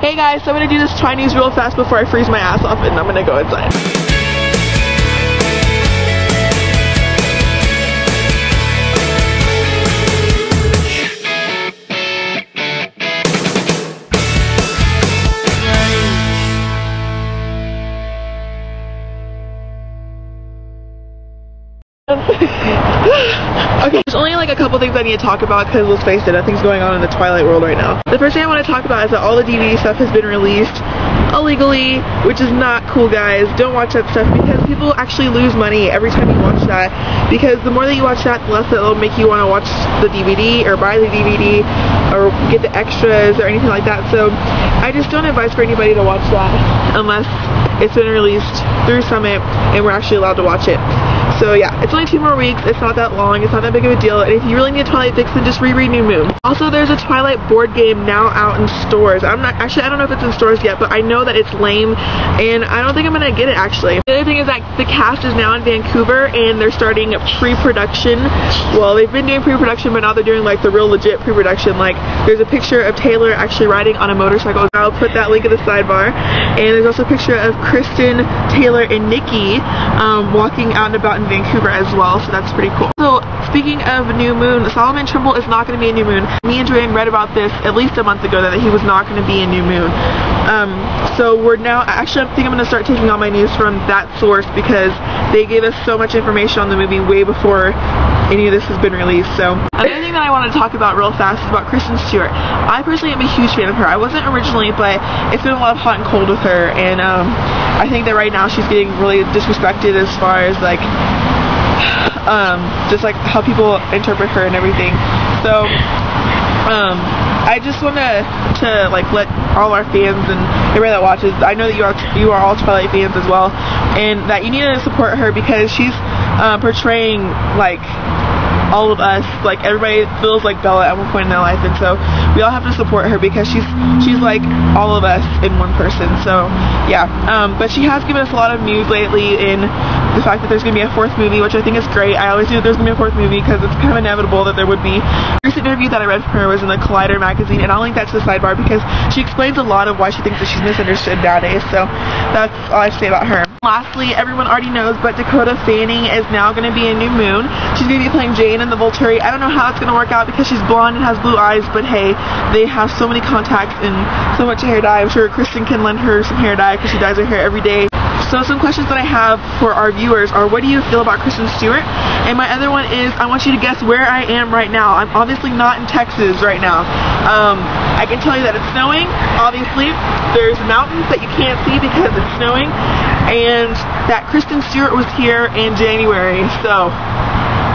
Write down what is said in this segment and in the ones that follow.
Hey guys, so I'm gonna do this TwiNews real fast before I freeze my ass off, and I'm gonna go inside. Okay, there's only like a couple things I need to talk about because let's face it, nothing's going on in the Twilight world right now. The first thing I want to talk about is that all the DVD stuff has been released illegally, which is not cool, guys. Don't watch that stuff because people actually lose money every time you watch that, because the more that you watch that, the less it'll make you want to watch the DVD or buy the DVD or get the extras or anything like that. So I just don't advise for anybody to watch that unless it's been released through Summit and we're actually allowed to watch it. So yeah, it's only 2 more weeks, it's not that long, it's not that big of a deal, and if you really need a Twilight fix, then just reread New Moon. Also, there's a Twilight board game now out in stores. I don't know if it's in stores yet, but I know that it's lame, and I don't think I'm gonna get it actually. The other thing is that the cast is now in Vancouver, and they're starting pre-production. Well, they've been doing pre-production, but now they're doing like the real legit pre-production. Like, there's a picture of Taylor actually riding on a motorcycle. I'll put that link in the sidebar. And there's also a picture of Kristen, Taylor, and Nikki walking out and about in Vancouver as well, so that's pretty cool. So speaking of New Moon, Solomon Trimble is not going to be in New Moon. Me and Joanne read about this at least a month ago that he was not going to be in New Moon. So we're now, actually I think I'm going to start taking all my news from that source because they gave us so much information on the movie way before any of this has been released. So another thing that I want to talk about real fast is about Kristen Stewart. I personally am a huge fan of her. I wasn't originally, but it's been a lot of hot and cold with her, and I think that right now she's getting really disrespected as far as like just like how people interpret her and everything. So I just want to like let all our fans and everybody that watches, I know that you are all Twilight fans as well, and that you need to support her because she's portraying like all of us, like everybody feels like Bella at one point in their life, and so we all have to support her because she's like all of us in one person. So yeah, but she has given us a lot of news lately in the fact that there's going to be a 4th movie, which I think is great. I always knew that there's going to be a 4th movie because it's kind of inevitable that there would be. The recent interview that I read from her was in the Collider magazine, and I'll link that to the sidebar because she explains a lot of why she thinks that she's misunderstood nowadays. So that's all I have to say about her. Lastly, everyone already knows, but Dakota Fanning is now going to be in New Moon. She's going to be playing Jane in the Volturi. I don't know how it's going to work out because she's blonde and has blue eyes, but hey, they have so many contacts and so much hair dye. I'm sure Kristen can lend her some hair dye because she dyes her hair every day. So some questions that I have for our viewers are, what do you feel about Kristen Stewart? And my other one is, I want you to guess where I am right now. I'm obviously not in Texas right now. I can tell you that it's snowing, obviously. There's mountains that you can't see because it's snowing. And that Kristen Stewart was here in January. So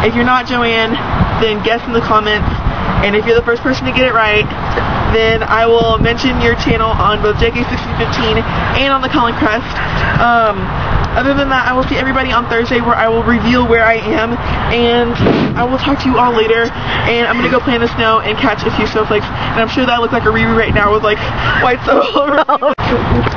if you're not Joanne, then guess in the comments. And if you're the first person to get it right, then I will mention your channel on both JK1615 and on the Colin Crest. Other than that, I will see everybody on Thursday where I will reveal where I am, and I will talk to you all later. And I'm going to go play in the snow and catch a few snowflakes, and I'm sure that I look like a Riri right now with like white snow all around.